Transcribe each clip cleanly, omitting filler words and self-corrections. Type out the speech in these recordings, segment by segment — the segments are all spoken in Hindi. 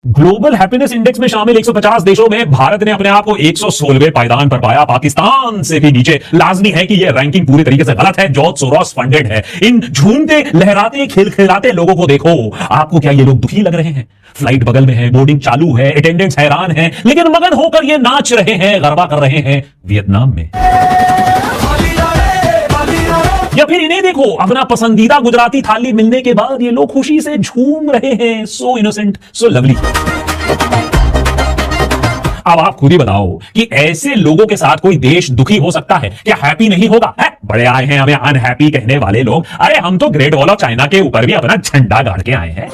ग्लोबल हैप्पीनेस इंडेक्स में शामिल 150 देशों में भारत ने अपने आप को 116वें पायदान पर पाया, पाकिस्तान से भी नीचे। लाजमी है कि यह रैंकिंग पूरी तरीके से गलत है, जॉर्ज सोरोस फंडेड है। इन झूमते लहराते खिलखिलाते लोगों को देखो, आपको क्या ये लोग दुखी लग रहे हैं? फ्लाइट बगल में है, बोर्डिंग चालू है, अटेंडेंट्स हैरान है, लेकिन मगन होकर ये नाच रहे हैं, गरबा कर रहे हैं वियतनाम में। या फिर इन्हें देखो, अपना पसंदीदा गुजराती थाली मिलने के बाद ये लोग खुशी से झूम रहे हैं। So innocent, so lovely. अब आप खुद ही बताओ कि ऐसे लोगों के साथ कोई देश दुखी हो सकता है? क्या हैप्पी नहीं होगा? है? बड़े आए हैं हमें अनहैप्पी कहने वाले लोग। अरे हम तो ग्रेट वॉल ऑफ चाइना के ऊपर भी अपना झंडा गाड़ के आए हैं।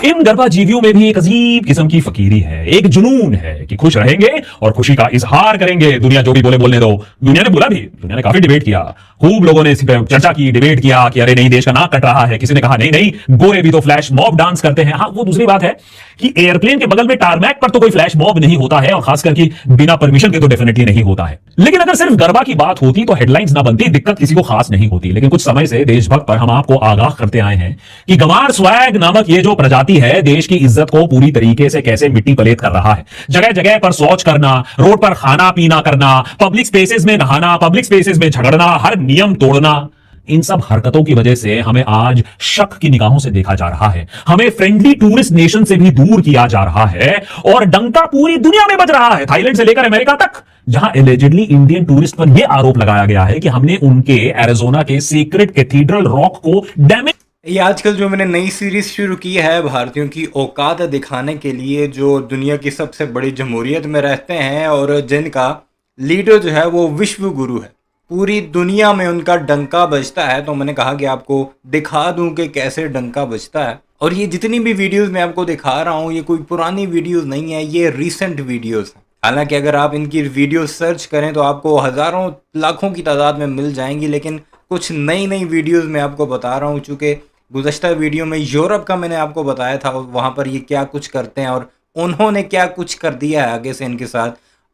इन गरबा जीवियों में भी एक अजीब किस्म की फकीरी है, एक जुनून है कि खुश रहेंगे और खुशी का इजहार करेंगे। दुनिया जो भी बोले बोलने दो। दुनिया ने बोला भी, दुनिया ने काफी डिबेट किया, खूब लोगों ने इस पे चर्चा की, डिबेट किया कि अरे नहीं, देश का नाक कट रहा है। किसी ने कहा नहीं नहीं, गोरे भी तो फ्लैश मॉब डांस करते हैं। हाँ, वो दूसरी बात है कि एयरप्लेन के बगल में टारमैक पर तो कोई फ्लैश मॉब नहीं होता है, और खासकर कि बिना परमिशन के तो डेफिनेटली नहीं होता है। लेकिन अगर सिर्फ गरबा की बात होती तो हेडलाइंस ना बनती, दिक्कत किसी को खास नहीं होती। लेकिन कुछ समय से देशभक्त पर हम आपको आगाह करते आए हैं कि गंवार स्वैग नामक ये जो प्रजाति है, देश की इज्जत को पूरी तरीके से कैसे मिट्टी पलेत कर रहा है। जगह जगह पर शौच करना, रोड पर खाना पीना करना, पब्लिक स्पेसेस में नहाना, पब्लिक स्पेसेस में झगड़ना, हर नियम तोड़ना, इन सब हरकतों की वजह से हमें आज शक की निगाहों से देखा जा रहा है। हमें फ्रेंडली टूरिस्ट नेशन से भी दूर किया जा रहा है, और डंका पूरी दुनिया में बज रहा है, थाईलैंड से लेकर अमेरिका तक, जहां एलिजिडली इंडियन टूरिस्ट पर यह आरोप लगाया गया है कि हमने उनके एरिजोना के सीक्रेट कैथीड्रल रॉक को डैमेज। ये आजकल जो मैंने नई सीरीज शुरू की है भारतीयों की औकात दिखाने के लिए, जो दुनिया की सबसे बड़ी जमहूरियत में रहते हैं और जिनका लीडर जो है वो विश्व गुरु है, पूरी दुनिया में उनका डंका बजता है। तो मैंने कहा कि आपको दिखा दूं कि कैसे डंका बजता है। और ये जितनी भी वीडियोस मैं आपको दिखा रहा हूँ, ये कोई पुरानी वीडियोस नहीं है, ये रिसेंट वीडियोस हैं। हालांकि अगर आप इनकी वीडियोस सर्च करें तो आपको हज़ारों लाखों की तादाद में मिल जाएंगी, लेकिन कुछ नई नई वीडियोस मैं आपको बता रहा हूँ। चूँकि गुज़श्ता वीडियो में यूरोप का मैंने आपको बताया था, वहाँ पर ये क्या कुछ करते हैं और उन्होंने क्या कुछ कर दिया है आगे से इनके साथ।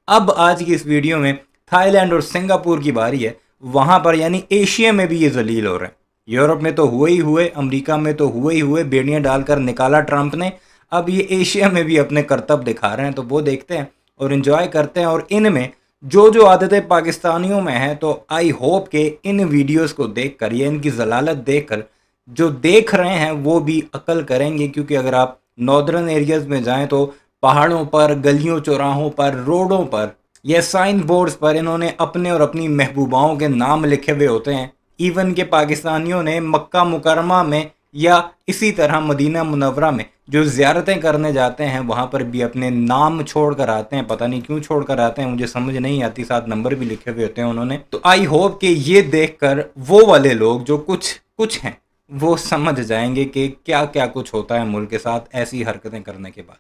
अब आज की इस वीडियो में थाईलैंड और सिंगापुर की बारी है। वहाँ पर यानी एशिया में भी ये जलील हो रहे हैं। यूरोप में तो हुए ही हुए, अमेरिका में तो हुए ही हुए, बेड़ियाँ डालकर निकाला ट्रंप ने। अब ये एशिया में भी अपने करतब दिखा रहे हैं, तो वो देखते हैं और इन्जॉय करते हैं। और इनमें जो जो आदतें पाकिस्तानियों में हैं, तो आई होप के इन वीडियोस को देखकर या इनकी जलालत देखकर जो देख रहे हैं वो भी अकल करेंगे। क्योंकि अगर आप नॉर्दर्न एरियाज़ में जाएं तो पहाड़ों पर, गलियों चौराहों पर, रोडों पर या साइन बोर्ड्स पर इन्होंने अपने और अपनी महबूबाओं के नाम लिखे हुए होते हैं। इवन के पाकिस्तानियों ने मक्का मुकरमा में या इसी तरह मदीना मुनव्वरा में जो ज़ियारतें करने जाते हैं, वहाँ पर भी अपने नाम छोड़ कर आते हैं। पता नहीं क्यों छोड़ कर आते हैं, मुझे समझ नहीं आती। साथ नंबर भी लिखे हुए होते हैं उन्होंने। तो आई होप कि ये देखकर वो वाले लोग जो कुछ हैं वो समझ जाएंगे कि क्या क्या कुछ होता है मुल्क के साथ ऐसी हरकतें करने के बाद।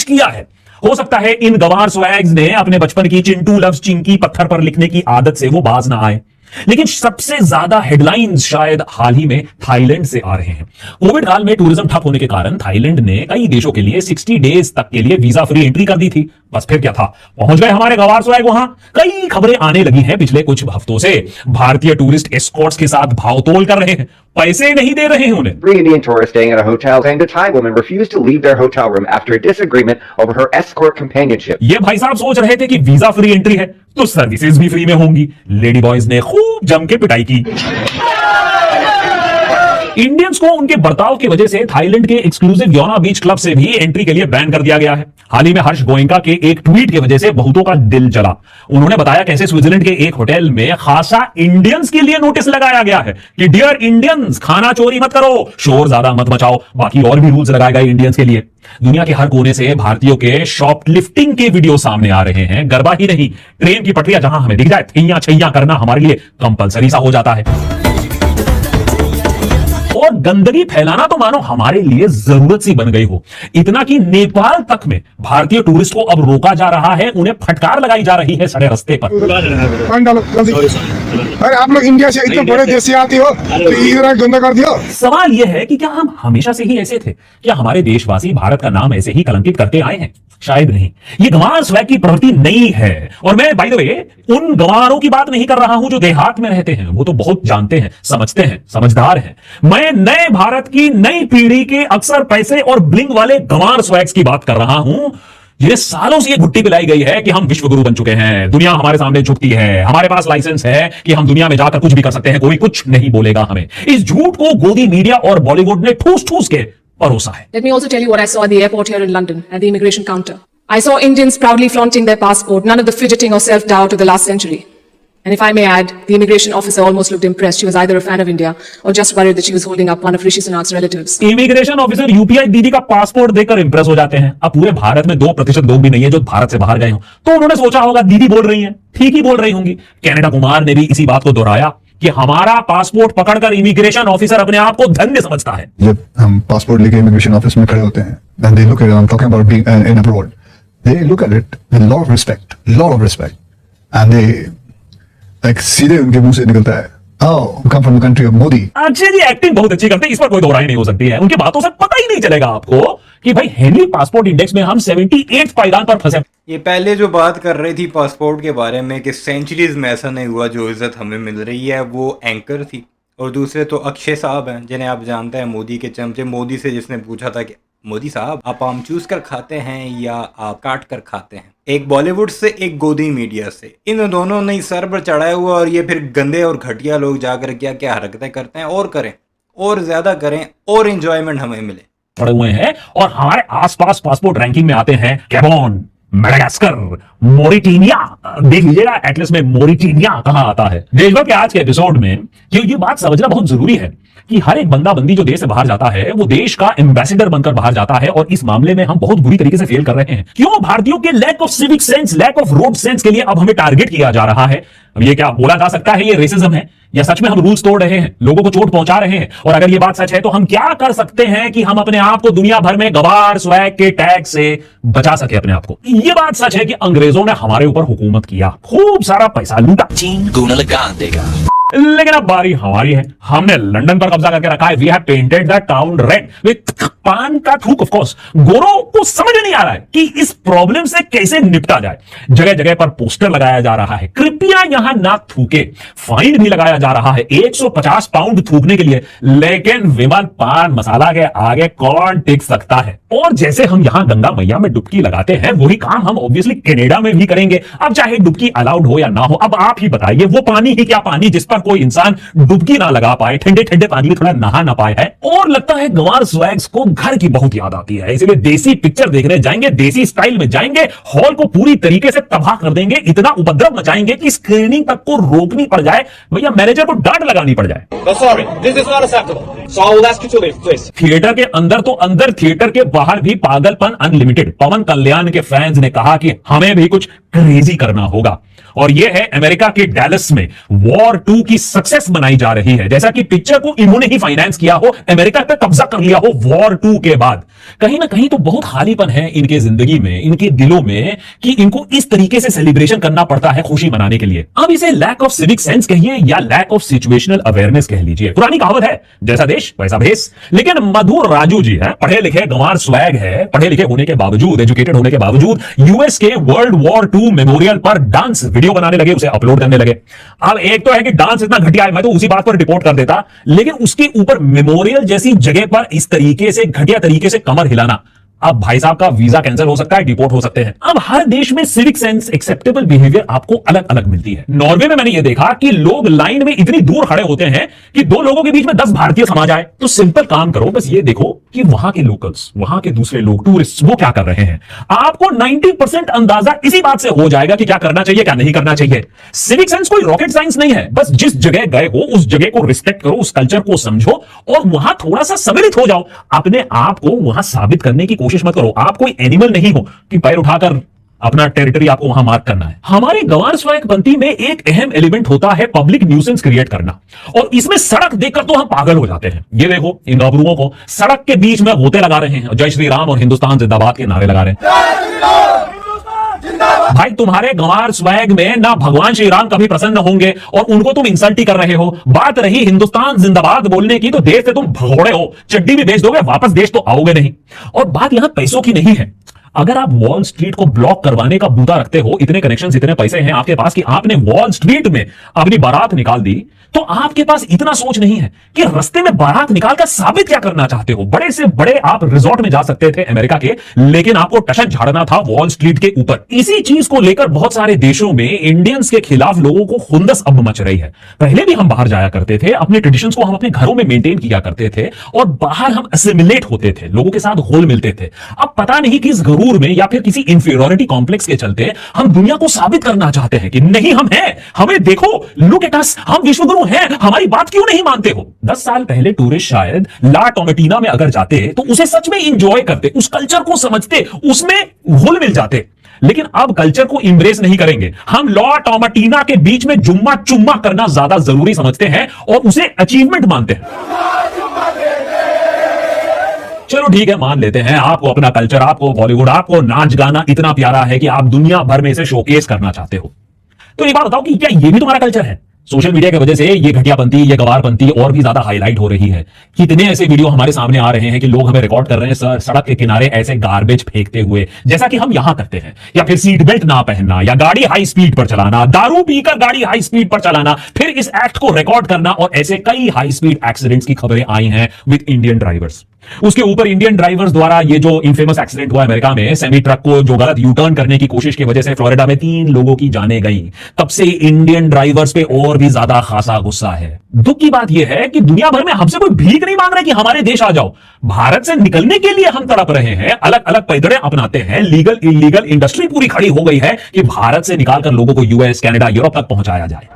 किया है। हो सकता है इन गंवार स्वैग्स ने अपने बचपन की चिंटू लव्स चिंकी पत्थर पर लिखने की आदत से वो बाज ना आए, लेकिन सबसे ज्यादा हेडलाइंस शायद हाल ही में थाईलैंड से आ रहे हैं। कोविड काल में टूरिज्म ठप होने के कारण थाईलैंड ने कई देशों के लिए 60 डेज तक के लिए वीजा फ्री एंट्री कर दी थी। बस फिर क्या था, पहुंच गए हमारे गंवार स्वैग वहां। कई खबरें आने लगी हैं पिछले कुछ हफ्तों से, भारतीय टूरिस्ट एस्कॉर्ट्स के साथ भावतोल कर रहे हैं, पैसे नहीं दे रहे हैं उन्हें। Three Indian tourists staying at a hotel claimed a Thai woman refused to leave their hotel room after a disagreement over her escort companionship. ये भाई साहब सोच रहे थे कि वीजा फ्री एंट्री है तो सर्विसेज भी फ्री में होंगी। लेडी बॉयज ने खूब जम के पिटाई की। इंडियंस को उनके बर्ताव की वजह से थाईलैंड के एक्सक्लूसिव योना बीच क्लब से भी एंट्री के लिए बैन कर दिया गया है। हाल ही में हर्ष गोयंका के एक ट्वीट की वजह से बहुतों का दिल जला। उन्होंने बताया कैसे स्विट्जरलैंड के एक होटल में खासा इंडियंस के लिए नोटिस लगाया गया है कि डियर इंडियंस, खाना चोरी मत करो, शोर ज्यादा मत मचाओ। बाकी और भी रूल्स लगाए गए इंडियंस के लिए। दुनिया के हर कोने से भारतीयों के शॉपलिफ्टिंग के वीडियो सामने आ रहे हैं। गरबा ही नहीं, ट्रेन की पटरियां जहां हमें दिख जाए, थैया छैया करना हमारे लिए कंपलसरी सा हो जाता है। और गंदगी फैलाना तो मानो हमारे लिए जरूरत सी बन गई हो। इतना कि नेपाल तक में भारतीय टूरिस्ट को अब रोका जा रहा है, उन्हें फटकार लगाई जा रही है सड़े रास्ते पर। अरे आप लोग इंडिया से इतने बड़े देश से आते हो तो ये गंदा कर दियो। सवाल यह है कि क्या हम हमेशा से ही ऐसे थे? क्या हमारे देशवासी भारत का नाम ऐसे ही कलंकित करते आए हैं? शायद नहीं। ये गंवार स्वैग की प्रवृत्ति नहीं है। और मैं बाय द वे उन गंवारों की बात नहीं कर रहा हूं जो देहात में रहते हैं, वो तो बहुत जानते हैं, समझते हैं, समझदार हैं। मैं नए भारत की नई पीढ़ी के अक्सर पैसे और ब्लिंग वाले गंवार स्वैग्स की बात कर रहा हूं, जिन्हें सालों से ये घुट्टी पिलाई गई है कि हम विश्व गुरु बन चुके हैं, दुनिया हमारे सामने झुकती है, हमारे पास लाइसेंस है कि हम दुनिया में जाकर कुछ भी कर सकते हैं, कोई कुछ नहीं बोलेगा हमें। इस झूठ को गोदी मीडिया और बॉलीवुड ने ठूस ठूस के परोसा है। Let me also tell you what I saw at the airport here in London at the immigration counter. I saw Indians proudly flaunting their passport, none of the fidgeting or self-doubt of the last century. And if I may add, the immigration officer almost looked impressed. She was either a fan of India or just worried that she was holding up one of Rishi Sunak's relatives. Immigration officer UPI दीदी का पासपोर्ट देखकर इंप्रेस हो जाते हैं। अब पूरे भारत में 2% लोग भी नहीं है जो भारत से बाहर गए हो, तो उन्होंने सोचा होगा दीदी बोल रही हैं, ठीक ही बोल रही होंगी। कनाडा कुमार ने भी इसी बात को दोहराया कि हमारा पासपोर्ट पकड़कर इमिग्रेशन ऑफिसर अपने आप को धन्य समझता है। जब हम पासपोर्ट लेके इमिग्रेशन ऑफिस में खड़े होते हैं, and they look at it, I'm talking about being in abroad, they look at it with a lot of respect, and they like सीधे उनके मुंह से निकलता है, oh, you come from the country of Modi. Akshay ji acting बहुत अच्छी करते हैं, इस पर कोई दोहराई नहीं हो सकती है। उनकी बातों से पता ही नहीं चलेगा आपको कि भाई हेनरी पासपोर्ट इंडेक्स में हम 78 पायदान पर फंसे। ये पहले जो बात कर रही थी पासपोर्ट के बारे में कि सेंचुरीज में ऐसा नहीं हुआ, जो इज्जत हमें मिल रही है वो एंकर थी। और दूसरे तो अक्षय साहब हैं जिन्हें आप जानते हैं, मोदी के चमचे। मोदी से जिसने पूछा था कि मोदी साहब आप आम चूस कर खाते हैं या आप काट कर खाते हैं, एक बॉलीवुड से एक गोदी मीडिया से, इन दोनों ने सर पर चढ़ाया हुआ। और ये फिर गंदे और घटिया लोग जाकर क्या क्या हरकतें करते हैं, और करें और ज्यादा करें और इंजॉयमेंट हमें मिले पड़े हुए हैं। और हमारे आसपास पासपोर्ट रैंकिंग में आते हैं गैबोन, मेडागास्कर, मोरिटेनिया। देख लीजिएगा एटलस में मोरिटेनिया कहां आता है। देशभर के आज के एपिसोड में ये बात समझना बहुत जरूरी है कि हर एक बंदा बंदी जो देश से बाहर जाता है वो देश का एम्बेसडर बनकर बाहर जाता है। और इस मामले में हम बहुत बुरी तरीके से फेल कर रहे हैं। क्यों? भारतीयों के lack of civic sense, lack of road sense के लिए अब हमें टारगेट किया जा रहा है। अब ये क्या बोला जा सकता है ये रेसिज्म है, या सच में हम रूल्स तोड़ रहे हैं, लोगों को चोट पहुंचा रहे हैं? और अगर ये बात सच है तो हम क्या कर सकते हैं कि हम अपने आप को दुनिया भर में गवार स्वैग के टैग से बचा सके अपने आप को? ये बात सच है कि अंग्रेजों ने हमारे ऊपर हुकूमत किया, खूब सारा पैसा लूटा, लेकिन अब बारी हमारी है। हमने लंदन पर कब्जा करके रखा है। We have painted the town red with paan का थूक। ऑफ कोर्स गोरों को समझ नहीं आ रहा है कि इस प्रॉब्लम से कैसे निपटा जाए। जगह जगह पर पोस्टर लगाया जा रहा है, कृपया यहां ना थूके। फाइन भी लगाया जा रहा है 150 पाउंड थूकने के लिए। लेकिन विमल पान मसाला के आगे कौन टिक सकता है? और जैसे हम यहां गंगा मैया में डुबकी लगाते हैं, वही काम हम ऑब्वियसली कनाडा में भी करेंगे। अब चाहे डुबकी अलाउड हो या ना हो, अब आप ही बताइए, वो पानी ही क्या पानी जिस पर कोई इंसान डुबकी ना लगा पाए, ठंडे ठंडे पानी में थोड़ा नहा ना पाए है। और लगता है गंवार स्वैग्स को घर की बहुत याद आती है, इसलिए देसी पिक्चर देखने जाएंगे, देसी स्टाइल में जाएंगे, हॉल को पूरी तरीके से तबाह कर देंगे, इतना उपद्रव मचाएंगे कि स्क्रीनिंग तक को रोकनी पड़ जाए, भैया मैनेजर को डांट लगानी पड़ जाए। थिएटर के अंदर तो अंदर, थिएटर के बाहर भी पागलपन अनलिमिटेड। पवन कल्याण के फैंस ने कहा कि हमें भी कुछ क्रेजी करना होगा। और यह है अमेरिका के डैलस में वॉर 2 की सक्सेस बनाई जा रही है, जैसा कि पिक्चर को इन्होंने ही फाइनेंस किया हो, अमेरिका पे कब्जा कर लिया हो वॉर 2 के बाद। कहीं ना कहीं तो बहुत खालीपन है इनके जिंदगी में, इनके दिलों में, कि इनको इस तरीके से सेलिब्रेशन करना पड़ता है खुशी मनाने के लिए। अब इसे लैक ऑफ सिविक सेंस कहिए या लैक ऑफ सिचुएशनल अवेयरनेस कह लीजिए। पुरानी कहावत है, जैसा देश वैसा भेस। लेकिन मधुर राजू जी है, पढ़े लिखे गंवार स्वैग है, पढ़े लिखे होने के बावजूद, एजुकेटेड होने के बावजूद यूएस के वर्ल्ड वॉर 2 मेमोरियल पर डांस वीडियो बनाने लगे, उसे अपलोड करने लगे। अब एक तो है कि डांस इतना घटिया है, मैं तो उसी बात पर रिपोर्ट कर देता, लेकिन उसके ऊपर मेमोरियल जैसी जगह पर इस तरीके से घटिया तरीके से कमर हिलाना, अब भाई साहब का वीजा कैंसिल हो सकता है, डिपोर्ट हो सकते हैं। अब हर देश में सिविक सेंस, एक्सेप्टेबल बिहेवियर आपको अलग अलग मिलती है। नॉर्वे में मैंने ये देखा कि लोग लाइन में इतनी दूर खड़े होते हैं कि 2 लोगों के बीच में 10 भारतीय समा जाए। तो सिंपल काम करो, बस ये देखो कि वहां के लोकल्स, वहां के दूसरे लोग, टूरिस्ट, वो क्या कर रहे हैं। आपको 90% अंदाजा इसी बात से हो जाएगा कि क्या करना चाहिए, क्या नहीं करना चाहिए। सिविक सेंस कोई रॉकेट साइंस नहीं है, बस जिस जगह गए हो उस जगह को रिस्पेक्ट करो, उस कल्चर को समझो और वहां थोड़ा सा सम्मिलित हो जाओ। अपने आप को वहां साबित करने की कोशिश मत करो। आप कोई एनिमल नहीं हो कि पैर उठाकर अपना टेरिटरी आपको वहां मार्क करना है। हमारी गंवार स्वैग पंथी में एक अहम एलिमेंट होता है पब्लिक न्यूसेंस क्रिएट करना, और इसमें सड़क देखकर तो हम पागल हो जाते हैं। ये देखो इन गबरुओं को सड़क के बीच में गोते लगा रहे हैं, जय श्री राम और हिंदुस्तान जिंदाबाद के नारे लगा रहे हैं। भाई तुम्हारे गंवार स्वैग में ना भगवान श्री राम कभी प्रसन्न होंगे और उनको तुम इंसल्ट ही कर रहे हो। बात रही हिंदुस्तान जिंदाबाद बोलने की, तो देश से तुम भगोड़े हो, चड्डी भी बेच दोगे, वापस देश तो आओगे नहीं। और बात यहां पैसों की नहीं है। अगर आप वॉल स्ट्रीट को ब्लॉक करवाने का बूता रखते हो, इतने कनेक्शंस, इतने पैसे हैं आपके पास कि आपने वॉल स्ट्रीट में अपनी बारात निकाल दी, तो आपके पास इतना सोच नहीं है कि रास्ते में बारात निकालकर साबित क्या करना चाहते हो। बड़े से बड़े आप रिजॉर्ट में जा सकते थे अमेरिका के, लेकिन आपको टशन झाड़ना था वॉल स्ट्रीट के ऊपर। इसी चीज को लेकर बहुत सारे देशों में इंडियंस के खिलाफ लोगों को खुंदस अब मच रही है। पहले भी हम बाहर जाया करते थे, अपने ट्रेडिशंस को हम अपने घरों में मेंटेन किया करते थे और बाहर हम असिमिलेट होते थे, लोगों के साथ घुल मिलते थे। अब पता नहीं किस गरूर में या फिर किसी इंफीरियरिटी कॉम्प्लेक्स के चलते हम दुनिया को साबित करना चाहते हैं कि नहीं, हम हैं, हमें देखो, लुक एट अस, हम विश्वगुरु हैं, हमारी बात क्यों नहीं मानते हो। 10 साल पहले टूरिस्ट शायद ला टोमेटिना में अगर जाते तो उसे सच में इंजॉय करते, उस कल्चर को समझते, उसमें घुल मिल जाते। लेकिन अब कल्चर को इंब्रेस नहीं करेंगे, हम लॉ टोमेटिना के बीच में जुम्मा चुम्मा करना ज्यादा जरूरी समझते हैं और उसे अचीवमेंट मानते हैं। चलो ठीक है, मान लेते हैं आपको अपना कल्चर, आपको बॉलीवुड, आपको नाच गाना इतना प्यारा है कि आप दुनिया भर में इसे शोकेस करना चाहते हो। तो एक बात बताओ कि क्या ये भी तुम्हारा कल्चर है? सोशल मीडिया की वजह से ये घटियापंथी, ये गवारपंथी और भी ज्यादा हाईलाइट हो रही है। कितने ऐसे वीडियो हमारे सामने आ रहे हैं कि लोग हमें रिकॉर्ड कर रहे हैं सड़क के किनारे ऐसे गार्बेज फेंकते हुए, जैसा कि हम यहां करते हैं। या फिर सीट बेल्ट ना पहनना, या गाड़ी हाई स्पीड पर चलाना, दारू पीकर गाड़ी हाई स्पीड पर चलाना, फिर इस एक्ट को रिकॉर्ड करना, और ऐसे कई हाई स्पीड एक्सीडेंट्स की खबरें आई हैं विद इंडियन ड्राइवर्स। उसके ऊपर इंडियन ड्राइवर्स द्वारा ये जो इनफेमस एक्सीडेंट हुआ अमेरिका में, सेमी ट्रक को जो गलत यू टर्न करने की कोशिश की वजह से फ्लोरिडा में 3 लोगों की जानें गई। तब से इंडियन ड्राइवर्स पे और भी ज्यादा खासा गुस्सा है। दुख की बात यह है कि दुनिया भर में हमसे कोई भीख नहीं मांग रहा कि हमारे देश आ जाओ। भारत से निकलने के लिए हम तड़प रहे हैं, अलग अलग पैदड़े अपनाते हैं, लीगल इलीगल इंडस्ट्री पूरी खड़ी हो गई है कि भारत से निकालकर लोगों को यूएस, कनाडा, यूरोप तक पहुंचाया जाए।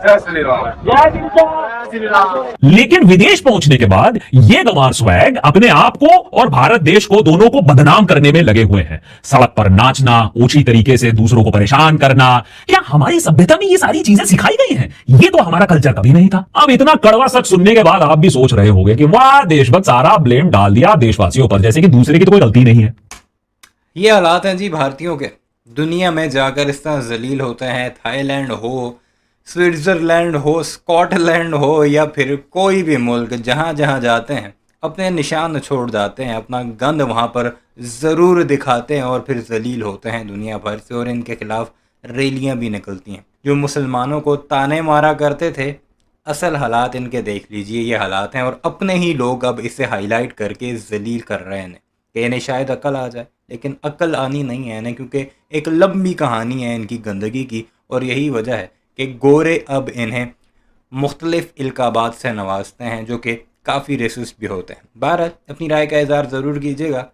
लेकिन विदेश पहुंचने के बाद ये गंवार स्वैग अपने आप को और भारत देश को, दोनों को बदनाम करने में लगे हुए हैं। सड़क पर नाचना, ऊंची तरीके से दूसरों को परेशान करना, क्या हमारी सभ्यता में ये सारी चीजें सिखाई गई हैं? ये तो हमारा कल्चर कभी नहीं था। अब इतना कड़वा सच सुनने के बाद आप भी सोच रहे होंगे कि वाह, देशभक्त, सारा ब्लेम डाल दिया देशवासियों पर, जैसे कि दूसरे की तो कोई गलती नहीं है। ये हालात हैं जी भारतीयों के। दुनिया में जाकर इस तरह जलील होते हैं, थाईलैंड हो, स्विट्ज़रलैंड हो, स्कॉटलैंड हो, या फिर कोई भी मुल्क, जहाँ जहाँ जाते हैं अपने निशान छोड़ जाते हैं, अपना गंद वहाँ पर ज़रूर दिखाते हैं और फिर जलील होते हैं दुनिया भर से, और इनके खिलाफ रैलियाँ भी निकलती हैं। जो मुसलमानों को ताने मारा करते थे, असल हालात इनके देख लीजिए, ये हालात हैं। और अपने ही लोग अब इसे हाईलाइट करके जलील कर रहे हैं कि इन्हें शायद अकल आ जाए, लेकिन अकल आनी नहीं है इन्हें, क्योंकि एक लंबी कहानी है इनकी गंदगी की। और यही वजह है कि गोरे अब इन्हें मुख्तलिफ इल्काबात से नवाजते हैं, जो कि काफ़ी रेसिस्ट भी होते हैं। बहरहाल अपनी राय का इज़हार ज़रूर कीजिएगा।